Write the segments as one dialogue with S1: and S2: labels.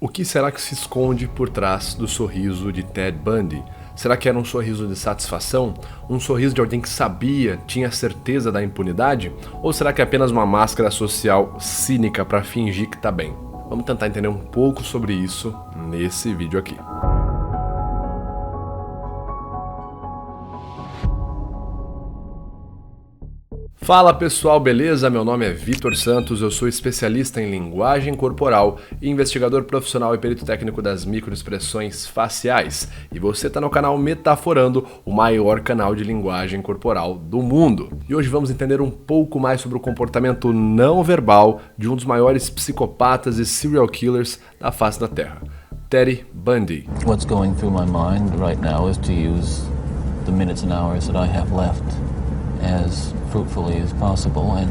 S1: O que será que se esconde por trás do sorriso de Ted Bundy? Será que era um sorriso de satisfação? Um sorriso de alguém que sabia, tinha certeza da impunidade? Ou será que é apenas uma máscara social cínica para fingir que tá bem? Vamos tentar entender um pouco sobre isso nesse vídeo aqui. Fala pessoal, beleza? Meu nome é Vitor Santos, eu sou especialista em linguagem corporal, investigador profissional e perito técnico das microexpressões faciais. E você está no canal Metaforando, o maior canal de linguagem corporal do mundo. E hoje vamos entender um pouco mais sobre o comportamento não verbal de um dos maiores psicopatas e serial killers da face da Terra, Ted Bundy.
S2: What's going through my mind right now is to use the minutes and hours that I have left as fruitfully as possible and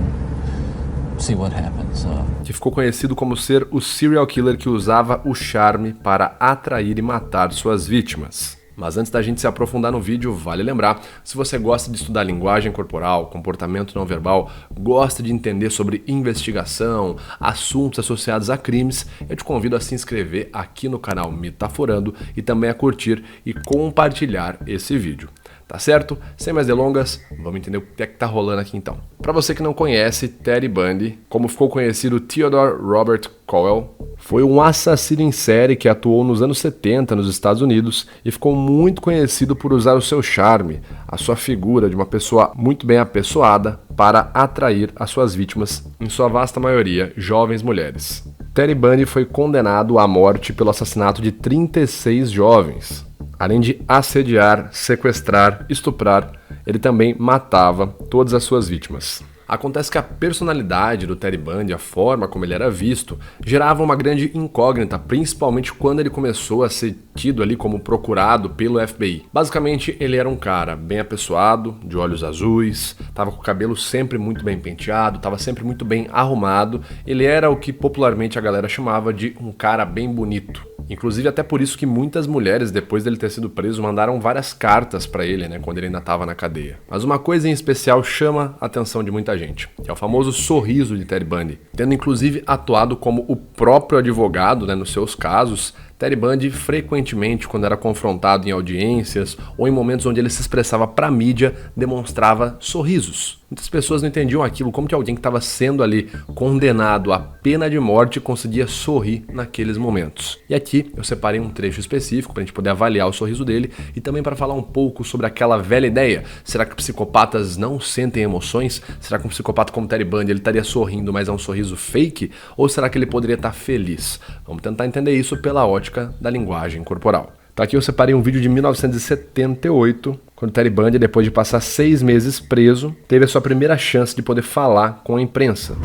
S2: see what happens.
S1: Que ficou conhecido como ser o serial killer que usava o charme para atrair e matar suas vítimas. Mas antes da gente se aprofundar no vídeo, vale lembrar, se você gosta de estudar linguagem corporal, comportamento não verbal, gosta de entender sobre investigação, assuntos associados a crimes, eu te convido a se inscrever aqui no canal Metaforando e também a curtir e compartilhar esse vídeo. Tá certo? Sem mais delongas, vamos entender o que é que tá rolando aqui então. Para você que não conhece, Ted Bundy, como ficou conhecido Theodore Robert Cowell, foi um assassino em série que atuou nos anos 70 nos Estados Unidos e ficou muito conhecido por usar o seu charme, a sua figura de uma pessoa muito bem apessoada para atrair as suas vítimas, em sua vasta maioria jovens mulheres. Ted Bundy foi condenado à morte pelo assassinato de 36 jovens. Além de assediar, sequestrar, estuprar, ele também matava todas as suas vítimas. Acontece que a personalidade do Ted Bundy, a forma como ele era visto, gerava uma grande incógnita, principalmente quando ele começou a ser tido ali como procurado pelo FBI. Basicamente, ele era um cara bem apessoado, de olhos azuis, estava com o cabelo sempre muito bem penteado, estava sempre muito bem arrumado. Ele era o que popularmente a galera chamava de um cara bem bonito. Inclusive até por isso que muitas mulheres, depois dele ter sido preso, mandaram várias cartas para ele, quando ele ainda estava na cadeia. Mas uma coisa em especial chama a atenção de muita gente, que é o famoso sorriso de Ted Bundy. Tendo inclusive atuado como o próprio advogado, nos seus casos, Ted Bundy frequentemente, quando era confrontado em audiências ou em momentos onde ele se expressava para a mídia, demonstrava sorrisos. Muitas pessoas não entendiam aquilo, como que alguém que estava sendo ali condenado à pena de morte conseguia sorrir naqueles momentos. E aqui eu separei um trecho específico para a gente poder avaliar o sorriso dele e também para falar um pouco sobre aquela velha ideia. Será que psicopatas não sentem emoções? Será que um psicopata como Ted Bundy ele estaria sorrindo, mas é um sorriso fake? Ou será que ele poderia estar feliz? Vamos tentar entender isso pela ótica da linguagem corporal. Tá, aqui eu separei um vídeo de 1978, quando Ted Bundy, depois de passar 6 meses preso, teve a sua primeira chance de poder falar com a imprensa.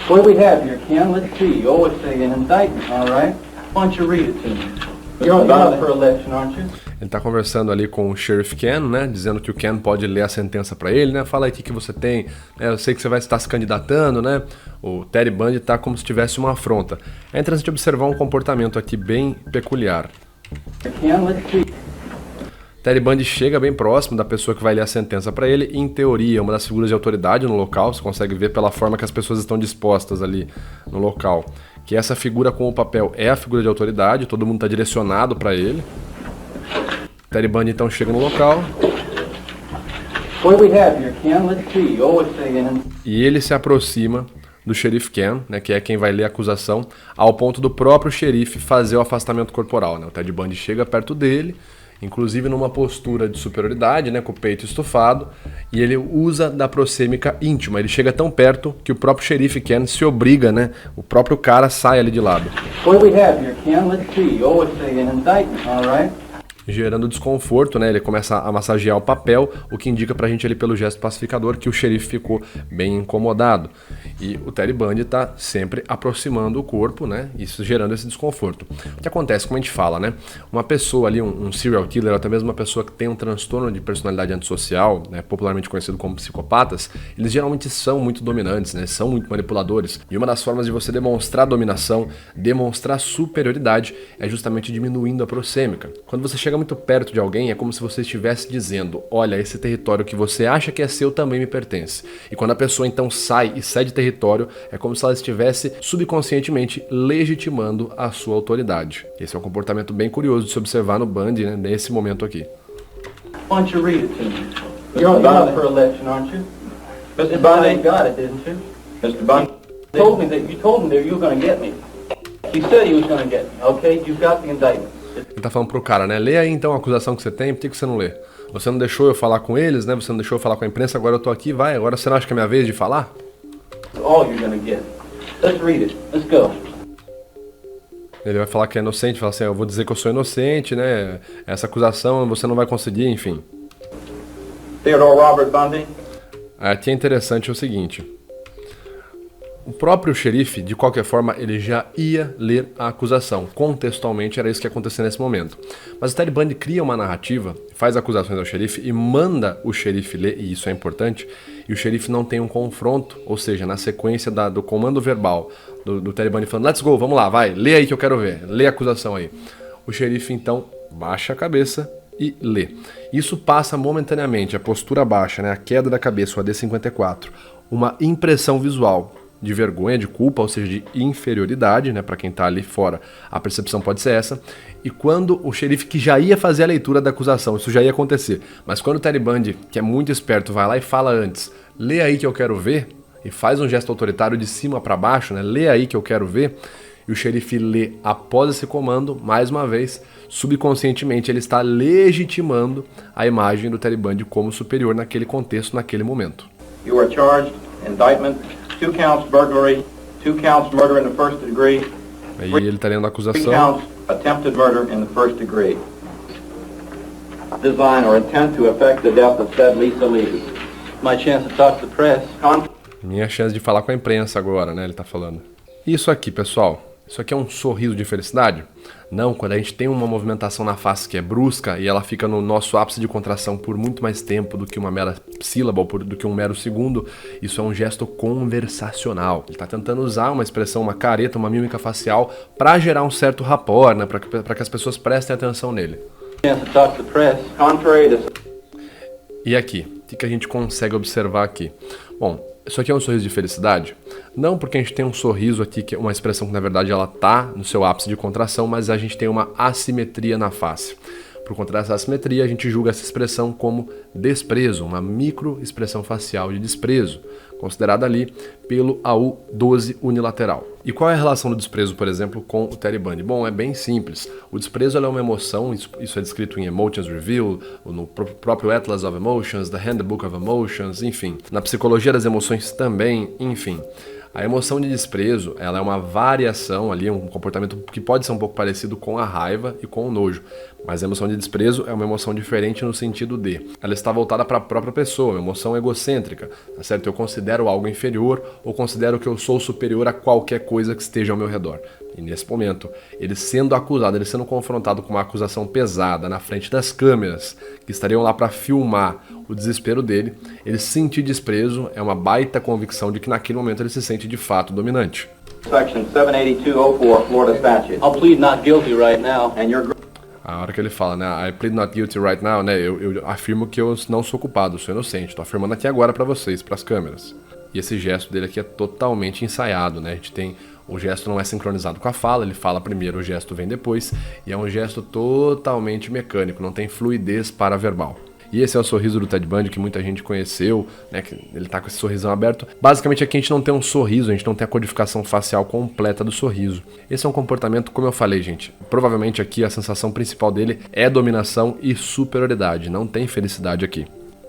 S3: What do we have here, Ken? Let's see. You always say an indictment, all right? Why don't you read it to me? You're up for election, aren't you?
S1: Ele tá conversando ali com o Sheriff Ken, dizendo que o Ken pode ler a sentença para ele, Fala aí o que você tem, eu sei que você vai estar se candidatando, O Ted Bundy tá como se tivesse uma afronta. É interessante observar um comportamento aqui bem peculiar.
S3: Ken, let's see.
S1: Ted Bundy chega bem próximo da pessoa que vai ler a sentença para ele, e, em teoria, uma das figuras de autoridade no local, você consegue ver pela forma que as pessoas estão dispostas ali no local, que essa figura com o papel é a figura de autoridade, todo mundo está direcionado para ele. Ted Bundy então chega no local.
S3: What do we have here, Ken? Let's see. You always say an...
S1: E ele se aproxima do xerife Ken, que é quem vai ler a acusação, ao ponto do próprio xerife fazer o afastamento corporal. O Ted Bundy chega perto dele, inclusive numa postura de superioridade, com o peito estufado, e ele usa da proxêmica íntima. Ele chega tão perto que o próprio xerife Ken se obriga, o próprio cara sai ali de lado.
S3: What do we have here, Ken? Let's see. You always say an indictment, all right?
S1: Gerando desconforto, ele começa a massagear o papel, o que indica pra gente ali pelo gesto pacificador que o xerife ficou bem incomodado. E o Ted Bundy tá sempre aproximando o corpo, isso gerando esse desconforto. O que acontece, como a gente fala, uma pessoa ali, um serial killer, ou até mesmo uma pessoa que tem um transtorno de personalidade antissocial, popularmente conhecido como psicopatas, eles geralmente são muito dominantes, são muito manipuladores. E uma das formas de você demonstrar dominação, demonstrar superioridade, é justamente diminuindo a proxêmica. Quando você chega chega muito perto de alguém, é como se você estivesse dizendo, olha, esse território que você acha que é seu também me pertence. E quando a pessoa então sai e cede território, é como se ela estivesse subconscientemente legitimando a sua autoridade. Esse é um comportamento bem curioso de se observar no Bundy, né, nesse momento aqui.
S3: Why don't you read it to me? You're up for election, aren't you? Mr. Bundy got it, didn't you? Mr. Bundy told me that you were going to get me. He said he was going to get me. Okay, you've got the indictment.
S1: Ele tá falando pro cara, né? Lê aí então a acusação que você tem, por que você não lê? Você não deixou eu falar com eles, né? Você não deixou eu falar com a imprensa, agora eu tô aqui, vai. Agora você não acha que é minha vez de falar?
S3: All you're going to get. Let's read it. Let's go.
S1: Ele vai falar que é inocente, fala assim, eu vou dizer que eu sou inocente, né? Essa acusação você não vai conseguir, enfim.
S3: Theodore Robert Bundy.
S1: Aqui é interessante o seguinte. O próprio xerife, de qualquer forma, ele já ia ler a acusação. Contextualmente, era isso que ia acontecer nesse momento. Mas o Ted Bundy cria uma narrativa, faz acusações ao xerife e manda o xerife ler, e isso é importante, e o xerife não tem um confronto, ou seja, na sequência do comando verbal do Ted Bundy falando, let's go, vamos lá, vai, lê aí que eu quero ver, lê a acusação aí. O xerife, então, baixa a cabeça e lê. Isso passa momentaneamente, a postura baixa, né, a queda da cabeça, o AD54, uma impressão visual de vergonha, de culpa, ou seja, de inferioridade, né, para quem tá ali fora, a percepção pode ser essa, e quando o xerife que já ia fazer a leitura da acusação, isso já ia acontecer, mas quando o Ted Bundy, que é muito esperto, vai lá e fala antes, lê aí que eu quero ver, e faz um gesto autoritário de cima para baixo, né, lê aí que eu quero ver, e o xerife lê após esse comando, mais uma vez, subconscientemente ele está legitimando a imagem do Ted Bundy como superior naquele contexto, naquele momento.
S3: You are charged, indictment, 2 counts burglary, 2 counts murder in the first degree,
S1: Aí ele está lendo a
S3: 3
S1: acusação.
S3: counts attempted murder in the first degree. Design or intent to effect the death of said Lisa Levy. My chance to talk to the press.
S1: Minha chance de falar com a imprensa agora, né? Ele tá falando. Isso aqui, pessoal, isso aqui é um sorriso de felicidade? Não, quando a gente tem uma movimentação na face que é brusca e ela fica no nosso ápice de contração por muito mais tempo do que uma mera sílaba ou do que um mero segundo, isso é um gesto conversacional. Ele está tentando usar uma expressão, uma careta, uma mímica facial para gerar um certo rapport, né, para que as pessoas prestem atenção nele. E aqui, o que a gente consegue observar aqui? Bom, isso aqui é um sorriso de felicidade? Não porque a gente tem um sorriso aqui, que é uma expressão que na verdade ela tá no seu ápice de contração, mas a gente tem uma assimetria na face. Por conta dessa assimetria, a gente julga essa expressão como desprezo, uma microexpressão facial de desprezo, considerada ali pelo AU12 unilateral. E qual é a relação do desprezo, por exemplo, com o Ted Bundy? Bom, é bem simples. O desprezo é uma emoção, isso é descrito em Emotions Review, no próprio Atlas of Emotions, The Handbook of Emotions, enfim. Na psicologia das emoções também, enfim. A emoção de desprezo, ela é uma variação ali, um comportamento que pode ser um pouco parecido com a raiva e com o nojo. Mas a emoção de desprezo é uma emoção diferente no sentido de ela está voltada para a própria pessoa, uma emoção egocêntrica, tá certo? Eu considero algo inferior ou considero que eu sou superior a qualquer coisa que esteja ao meu redor. E nesse momento, ele sendo acusado, ele sendo confrontado com uma acusação pesada na frente das câmeras que estariam lá para filmar o desespero dele, ele sentir desprezo é uma baita convicção de que naquele momento ele se sente de fato dominante.
S3: Section 78204 Florida Statute. I'll plead not guilty right now. And you're...
S1: A hora que ele fala, né, I plead not guilty right now, né, eu afirmo que eu não sou culpado, sou inocente, tô afirmando aqui agora para vocês, para as câmeras. E esse gesto dele aqui é totalmente ensaiado, né, a gente tem, o gesto não é sincronizado com a fala, ele fala primeiro, o gesto vem depois, e é um gesto totalmente mecânico, não tem fluidez paraverbal. E esse é o sorriso do Ted Bundy que muita gente conheceu, né? Que ele tá com esse sorrisão aberto. Basicamente aqui a gente não tem um sorriso, a gente não tem a codificação facial completa do sorriso. Esse é um comportamento, como eu falei, gente, provavelmente aqui a sensação principal dele é dominação e superioridade, não tem felicidade aqui.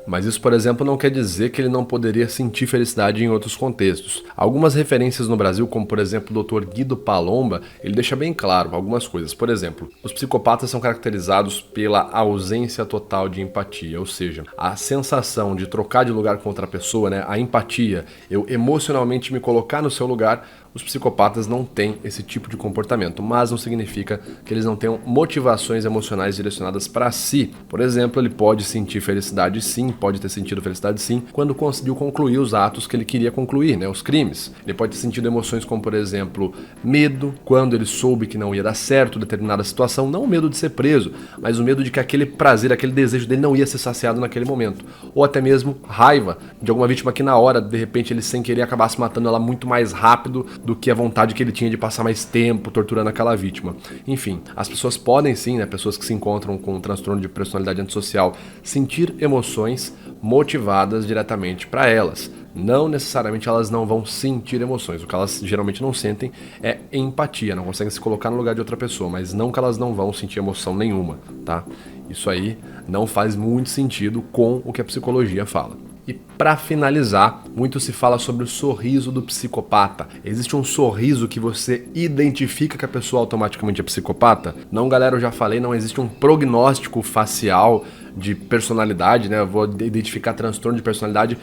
S1: Mas isso, por exemplo, não quer dizer que ele não poderia sentir felicidade em outros contextos. Algumas referências no Brasil, como por exemplo o Dr. Guido Palomba, ele deixa bem claro algumas coisas. Por exemplo, os psicopatas são caracterizados pela ausência total de empatia, ou seja, a sensação de trocar de lugar com outra pessoa, né, a empatia, eu emocionalmente me colocar no seu lugar, os psicopatas não têm esse tipo de comportamento, mas não significa que eles não tenham motivações emocionais direcionadas para si. Por exemplo, ele pode sentir felicidade sim, pode ter sentido felicidade sim, quando conseguiu concluir os atos que ele queria concluir, né, os crimes. Ele pode ter sentido emoções como, por exemplo, medo, quando ele soube que não ia dar certo determinada situação, não o medo de ser preso, mas o medo de que aquele prazer, aquele desejo dele não ia ser saciado naquele momento. Ou até mesmo raiva de alguma vítima que na hora, de repente, ele sem querer acabasse matando ela muito mais rápido do que a vontade que ele tinha de passar mais tempo torturando aquela vítima. Enfim, as pessoas podem sim, né, pessoas que se encontram com um transtorno de personalidade antissocial, sentir emoções motivadas diretamente para elas. Não necessariamente elas não vão sentir emoções. O que elas geralmente não sentem é empatia, não conseguem se colocar no lugar de outra pessoa, mas não que elas não vão sentir emoção nenhuma, tá? Isso aí não faz muito sentido com o que a psicologia fala. E para finalizar, muito se fala sobre o sorriso do psicopata. Existe um sorriso que você identifica que a pessoa automaticamente é psicopata? Não, galera, eu já falei, não existe um prognóstico facial de personalidade, né? Eu vou identificar transtorno de personalidade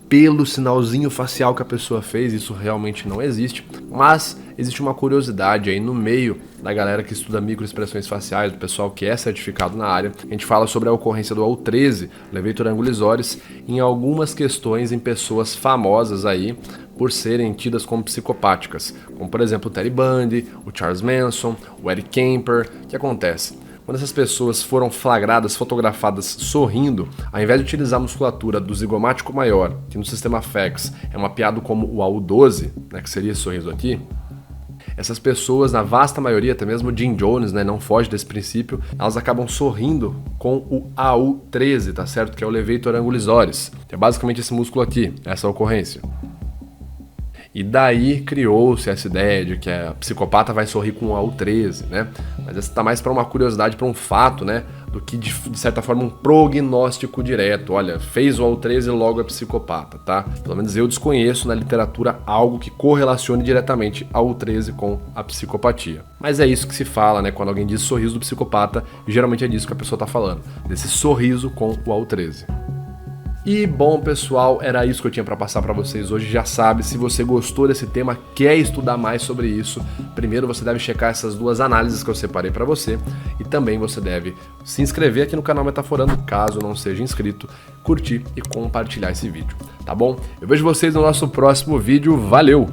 S1: pelo sinalzinho facial que a pessoa fez, isso realmente não existe, mas existe uma curiosidade aí no meio da galera que estuda microexpressões faciais, do pessoal que é certificado na área. A gente fala sobre a ocorrência do AU13, Levator Angularis, em algumas questões em pessoas famosas aí por serem tidas como psicopáticas, como por exemplo o Ted Bundy, o Charles Manson, o Eric Kemper. O que acontece? Quando essas pessoas foram flagradas, fotografadas sorrindo, ao invés de utilizar a musculatura do zigomático maior, que no sistema FACS é mapeado como o AU12, né, que seria esse sorriso aqui, essas pessoas, na vasta maioria, até mesmo o Jim Jones, né, não foge desse princípio, elas acabam sorrindo com o AU13, tá certo? Que é o Levator Angularis, que é basicamente esse músculo aqui, essa ocorrência. E daí criou-se essa ideia de que a psicopata vai sorrir com o AU13, né? Mas essa tá mais para uma curiosidade, para um fato, né? Do que, de certa forma, um prognóstico direto. Olha, fez o AU13 e logo é psicopata, tá? Pelo menos eu desconheço na literatura algo que correlacione diretamente AU13 com a psicopatia. Mas é isso que se fala, né? Quando alguém diz sorriso do psicopata, geralmente é disso que a pessoa tá falando. Desse sorriso com o AU13. E bom, pessoal, era isso que eu tinha para passar para vocês hoje. Já sabe, se você gostou desse tema, quer estudar mais sobre isso, primeiro você deve checar essas duas análises que eu separei para você, e também você deve se inscrever aqui no canal Metaforando, caso não seja inscrito, curtir e compartilhar esse vídeo, tá bom? Eu vejo vocês no nosso próximo vídeo, valeu!